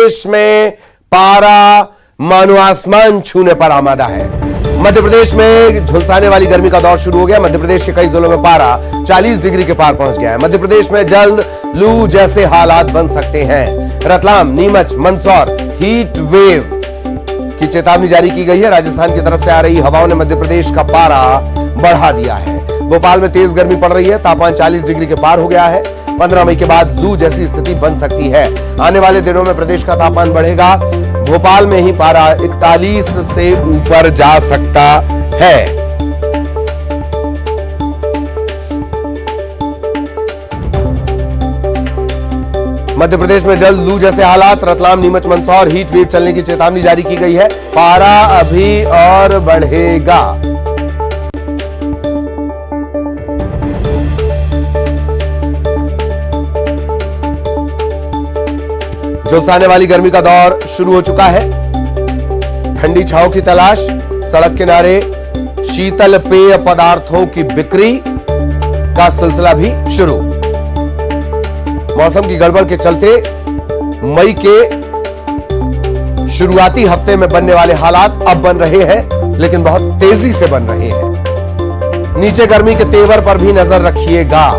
देश में पारा मानो आसमान छूने पर आमादा है। मध्य प्रदेश में झुलसाने वाली गर्मी का दौर शुरू हो गया। मध्य प्रदेश के कई जिलों में पारा 40 डिग्री के पार पहुंच गया है। मध्य प्रदेश में जल्द लू जैसे हालात बन सकते हैं। रतलाम, नीमच, मंदसौर हीट वेव की चेतावनी जारी की गई है। राजस्थान की तरफ से आ रही हवाओं ने मध्य प्रदेश का पारा बढ़ा दिया है। भोपाल में तेज गर्मी पड़ रही है। तापमान 40 डिग्री के पार हो गया है। 15 मई के बाद लू जैसी स्थिति बन सकती है। आने वाले दिनों में प्रदेश का तापमान बढ़ेगा। भोपाल में ही पारा 41 से ऊपर जा सकता है। मध्य प्रदेश में जल्द लू जैसे हालात। रतलाम, नीमच, मंदसौर हीट वेव चलने की चेतावनी जारी की गई है। पारा अभी और बढ़ेगा। झुलसाने वाली गर्मी का दौर शुरू हो चुका है। ठंडी छांव की तलाश, सड़क किनारे शीतल पेय पदार्थों की बिक्री का सिलसिला भी शुरू। मौसम की गड़बड़ के चलते मई के शुरुआती हफ्ते में बनने वाले हालात अब बन रहे हैं, लेकिन बहुत तेजी से बन रहे हैं। नीचे गर्मी के तेवर पर भी नजर रखिएगा।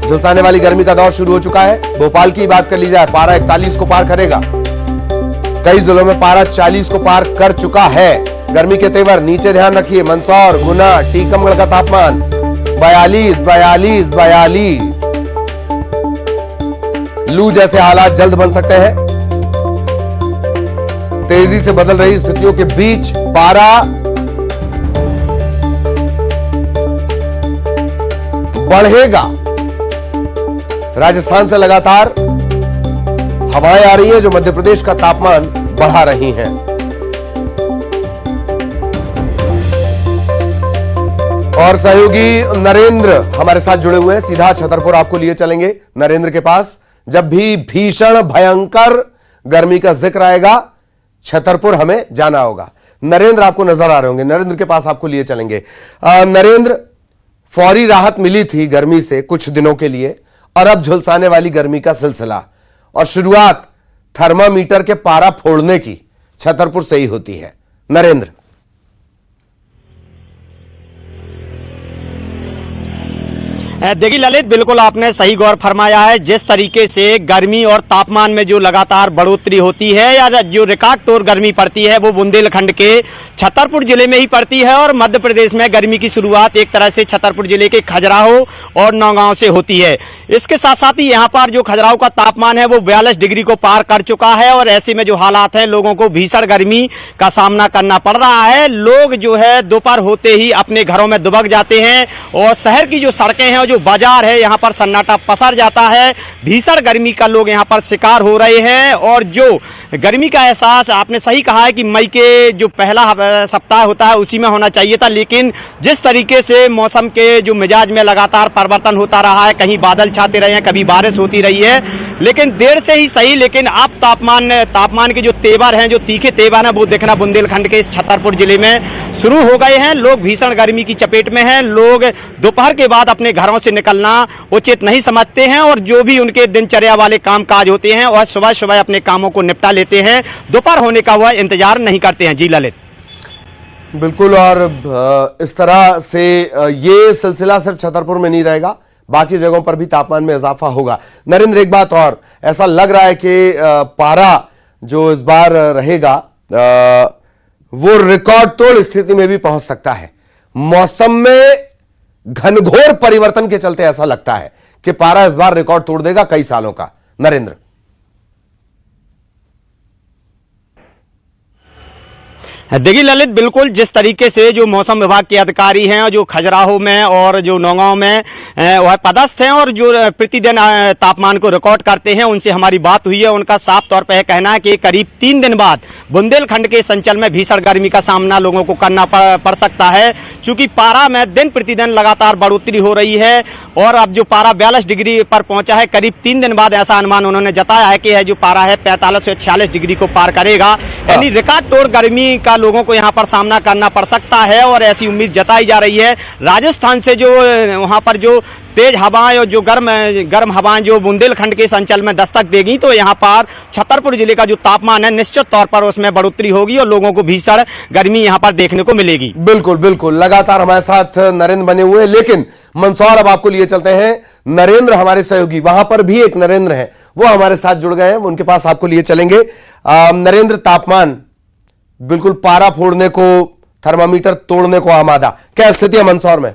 झुलसाने वाली गर्मी का दौर शुरू हो चुका है। भोपाल की बात कर ली जाए, पारा 41 को पार करेगा। कई जिलों में पारा 40 को पार कर चुका है। गर्मी के तेवर नीचे ध्यान रखिए। मंदसौर, गुना, टीकमगढ़ का तापमान 42। लू जैसे हालात जल्द बन सकते हैं। तेजी से बदल रही स्थितियों के बीच पारा बढ़ेगा। राजस्थान से लगातार हवाएं आ रही है जो मध्य प्रदेश का तापमान बढ़ा रही हैं। और सहयोगी नरेंद्र हमारे साथ जुड़े हुए हैं। सीधा छतरपुर आपको लिए चलेंगे नरेंद्र के पास। जब भी भीषण भयंकर गर्मी का जिक्र आएगा, छतरपुर हमें जाना होगा। नरेंद्र आपको नजर आ रहे होंगे। नरेंद्र के पास आपको लिए चलेंगे। नरेंद्र, फौरी राहत मिली थी गर्मी से कुछ दिनों के लिए, और अब झुलसाने वाली गर्मी का सिलसिला, और शुरुआत थर्मामीटर के पारा फोड़ने की छतरपुर से ही होती है। नरेंद्र, देखिए ललित, बिल्कुल आपने सही गौर फरमाया है। जिस तरीके से गर्मी और तापमान में जो लगातार बढ़ोतरी होती है या जो रिकॉर्ड तोड़ गर्मी पड़ती है, वो बुंदेलखंड के छतरपुर जिले में ही पड़ती है। और मध्य प्रदेश में गर्मी की शुरुआत एक तरह से छतरपुर जिले के खजुराहो और नौगांव से होती है। इसके साथ साथ ही यहाँ पर जो खजुराहो का तापमान है वो 42 डिग्री को पार कर चुका है। और ऐसे में जो हालात हैं, लोगों को भीषण गर्मी का सामना करना पड़ रहा है। लोग जो है दोपहर होते ही अपने घरों में दुबक जाते हैं, और शहर की जो सड़कें हैं, जो बाजार है, यहाँ पर सन्नाटा पसर जाता है। भीषण गर्मी का लोग यहाँ पर शिकार हो रहे हैं। और जो गर्मी का एहसास आपने सही कहा है कि मई के जो पहला सप्ताह होता है उसी में होना चाहिए था, लेकिन जिस तरीके से मौसम के जो मिजाज में लगातार परिवर्तन होता रहा है, कहीं बादल छाते रहे हैं, कभी बारिश होती रही है, लेकिन देर से ही सही, लेकिन अब तापमान के जो तेवर हैं, जो तीखे तेवर हैं, वो देखना बुंदेलखंड के इस छतरपुर जिले में शुरू हो गए हैं। लोग भीषण गर्मी की चपेट में हैं। लोग दोपहर के बाद अपने घरों से निकलना उचित नहीं समझते हैं, और जो भी उनके दिनचर्या वाले काम काज होते हैं वह सुबह सुबह अपने कामों को निपटा लेते हैं। दोपहर होने का वह इंतजार नहीं करते हैं। जी ललित, बिल्कुल। और इस तरह से ये सिलसिला सिर्फ छतरपुर में नहीं रहेगा, बाकी जगहों पर भी तापमान में इजाफा होगा। नरेंद्र, एक बात और, ऐसा लग रहा है कि पारा जो इस बार रहेगा वो रिकॉर्ड तोड़ स्थिति में भी पहुंच सकता है। मौसम में घनघोर परिवर्तन के चलते ऐसा लगता है कि पारा इस बार रिकॉर्ड तोड़ देगा कई सालों का। नरेंद्र, देखिए ललित, बिल्कुल जिस तरीके से जो मौसम विभाग के अधिकारी हैं, जो खजुराहो में और जो नौगांव में वह पदस्थ हैं और जो प्रतिदिन तापमान को रिकॉर्ड करते हैं, उनसे हमारी बात हुई है। उनका साफ तौर पर कहना है कि करीब 3 दिन बाद बुंदेलखंड के इस अंचल में भीषण गर्मी का सामना लोगों को करना पड़ सकता है, क्योंकि पारा में दिन प्रतिदिन लगातार बढ़ोतरी हो रही है। और अब जो पारा 42 डिग्री पर पहुंचा है, करीब 3 दिन बाद ऐसा अनुमान उन्होंने जताया है कि जो पारा है 45 से 46 डिग्री को पार करेगा। यानी रिकॉर्ड तोड़ गर्मी का लोगों को यहां पर सामना करना पड़ सकता है, और ऐसी उम्मीद जताई जा रही है। राजस्थान से जो वहां पर जो तेज हवाएं और जो गर्म हवाएं जो बुंदेलखंड के इस अंचल में दस्तक देगी तो यहाँ पर छतरपुर जिले का जो तापमान है निश्चित तौर पर उसमें बढ़ोतरी होगी और लोगों को भीषण गर्मी यहाँ पर देखने को मिलेगी। बिल्कुल बिल्कुल, लगातार हमारे साथ नरेंद्र बने हुए हैं, लेकिन मंदसौर अब आपको लिए चलते हैं। नरेंद्र हमारे सहयोगी, वहां पर भी एक नरेंद्र है, वो हमारे साथ जुड़ गए हैं, उनके पास आपको लिए चलेंगे। नरेंद्र, तापमान बिल्कुल पारा फोड़ने को, थर्मामीटर तोड़ने को आमादा, क्या स्थिति है मंदसौर में?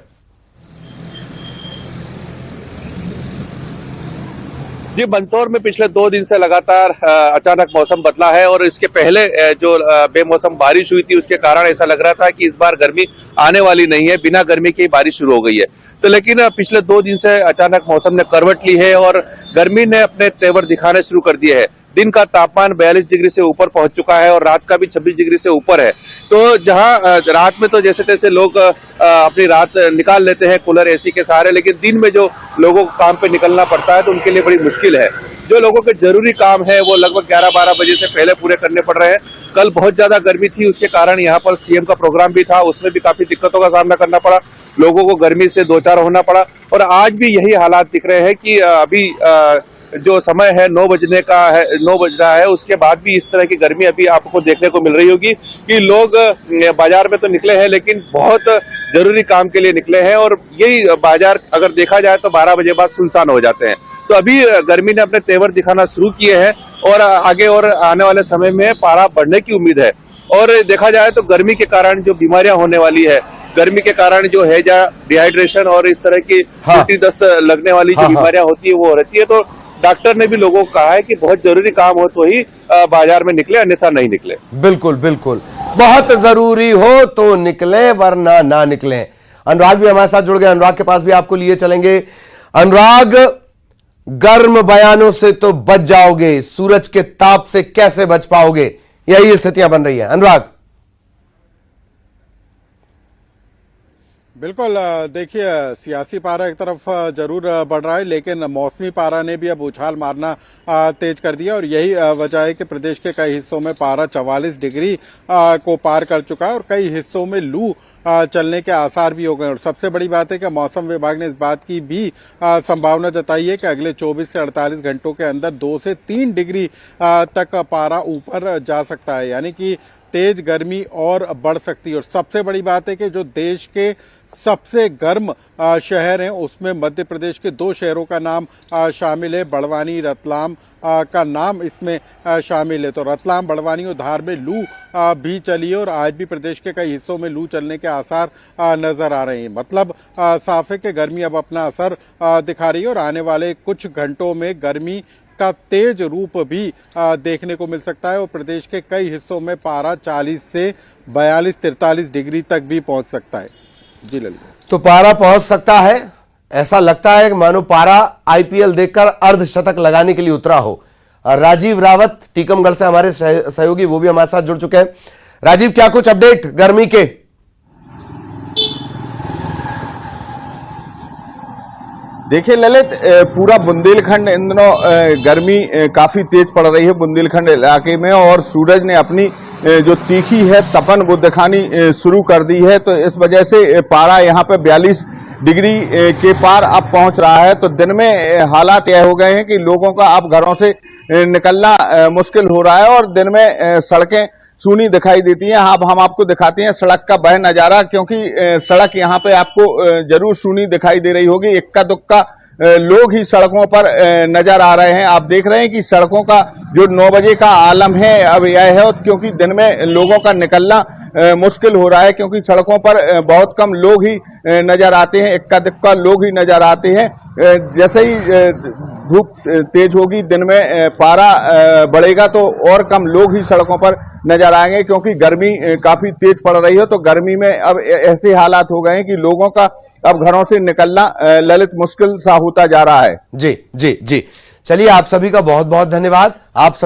जी, मंदसौर में पिछले 2 दिन से लगातार अचानक मौसम बदला है और इसके पहले जो बेमौसम बारिश हुई थी उसके कारण ऐसा लग रहा था कि इस बार गर्मी आने वाली नहीं है, बिना गर्मी के बारिश शुरू हो गई है। तो लेकिन पिछले 2 दिन से अचानक मौसम ने करवट ली है और गर्मी ने अपने तेवर दिखाने शुरू कर दिए हैं। दिन का तापमान 42 डिग्री से ऊपर पहुंच चुका है और रात का भी 26 डिग्री से ऊपर है। तो जहां रात में तो जैसे तैसे लोग अपनी रात निकाल लेते हैं कूलर एसी के सहारे, लेकिन दिन में जो लोगों को काम पे निकलना पड़ता है तो उनके लिए बड़ी मुश्किल है। जो लोगों के जरूरी काम है वो लगभग 11-12 बजे से पहले पूरे करने पड़ रहे हैं। कल बहुत ज्यादा गर्मी थी, उसके कारण यहाँ पर सीएम का प्रोग्राम भी था, उसमें भी काफी दिक्कतों का सामना करना पड़ा, लोगों को गर्मी से दो चार होना पड़ा। और आज भी यही हालात दिख रहे हैं कि अभी जो समय है 9 बजने का है, 9 बज रहा है, उसके बाद भी इस तरह की गर्मी अभी आपको देखने को मिल रही होगी कि लोग बाजार में तो निकले हैं लेकिन बहुत जरूरी काम के लिए निकले हैं और यही बाजार अगर देखा जाए तो 12 बजे बाद सुनसान हो जाते हैं। तो अभी गर्मी ने अपने तेवर दिखाना शुरू किए हैं और आगे और आने वाले समय में पारा बढ़ने की उम्मीद है। और देखा जाए तो गर्मी के कारण जो बीमारियां होने वाली है, गर्मी के कारण जो हैजा, डिहाइड्रेशन और इस तरह की उल्टी दस्त लगने वाली जो बीमारियां होती है वो हो रहती है। तो डॉक्टर ने भी लोगों को कहा है कि बहुत जरूरी काम हो तो ही बाजार में निकले, अन्यथा नहीं निकले। बिल्कुल बिल्कुल, बहुत जरूरी हो तो निकले वरना ना निकले। अनुराग भी हमारे साथ जुड़ गए, अनुराग के पास भी आपको लिए चलेंगे। अनुराग, गर्म बयानों से तो बच जाओगे, सूरज के ताप से कैसे बच पाओगे, यही स्थितियां बन रही है। अनुराग, बिल्कुल, देखिए सियासी पारा एक तरफ जरूर बढ़ रहा है लेकिन मौसमी पारा ने भी अब उछाल मारना तेज कर दिया और यही वजह है कि प्रदेश के कई हिस्सों में पारा 44 डिग्री को पार कर चुका है और कई हिस्सों में लू चलने के आसार भी हो गए। और सबसे बड़ी बात है कि मौसम विभाग ने इस बात की भी संभावना जताई है कि अगले 24 से 48 घंटों के अंदर 2 से 3 डिग्री तक पारा ऊपर जा सकता है, यानी कि तेज गर्मी और बढ़ सकती है। और सबसे बड़ी बात है कि जो देश के सबसे गर्म शहर हैं उसमें मध्य प्रदेश के 2 शहरों का नाम शामिल है, बड़वानी, रतलाम का नाम इसमें शामिल है। तो रतलाम, बड़वानी और धार में लू भी चली है और आज भी प्रदेश के कई हिस्सों में लू चलने के आसार नजर आ रहे हैं। मतलब साफ है कि गर्मी अब अपना असर दिखा रही है और आने वाले कुछ घंटों में गर्मी का तेज रूप भी देखने को मिल सकता है और प्रदेश के कई हिस्सों में पारा 40 से 42-43 डिग्री तक भी पहुंच सकता है। जी ललित, तो पारा पहुंच सकता है, ऐसा लगता है कि मानो पारा आईपीएल देखकर अर्धशतक लगाने के लिए उतरा हो। राजीव रावत टीकमगढ़ से हमारे सहयोगी, वो भी हमारे साथ जुड़ चुके हैं। राजीव, क्या कुछ अपडेट गर्मी के? देखिए ललित, पूरा बुंदेलखंड इन दिनों गर्मी काफी तेज पड़ रही है बुंदेलखंड इलाके में और सूरज ने अपनी जो तीखी है तपन वो दिखानी शुरू कर दी है। तो इस वजह से पारा यहाँ पे 42 डिग्री के पार अब पहुंच रहा है। तो दिन में हालात यह हो गए हैं कि लोगों का अब घरों से निकलना मुश्किल हो रहा है और दिन में सड़कें सूनी दिखाई देती हैं। अब हम आपको दिखाते हैं सड़क का वह नजारा, क्योंकि सड़क यहाँ पे आपको जरूर सूनी दिखाई दे रही होगी। इक्का दुक्का लोग ही सड़कों पर नजर आ रहे हैं। आप देख रहे हैं कि सड़कों का जो 9 बजे का आलम है अब यह है, क्योंकि दिन में लोगों का निकलना मुश्किल हो रहा है, क्योंकि सड़कों पर बहुत कम लोग ही नजर आते हैं, इक्का दुक्का लोग ही नजर आते हैं। जैसे ही धूप तेज होगी, दिन में पारा बढ़ेगा तो और कम लोग ही सड़कों पर नजर आएंगे, क्योंकि गर्मी काफी तेज पड़ रही है। तो गर्मी में अब ऐसे हालात हो गए हैं कि लोगों का अब घरों से निकलना ललित मुश्किल सा होता जा रहा है। जी जी जी, चलिए आप सभी का बहुत बहुत धन्यवाद। आप सभी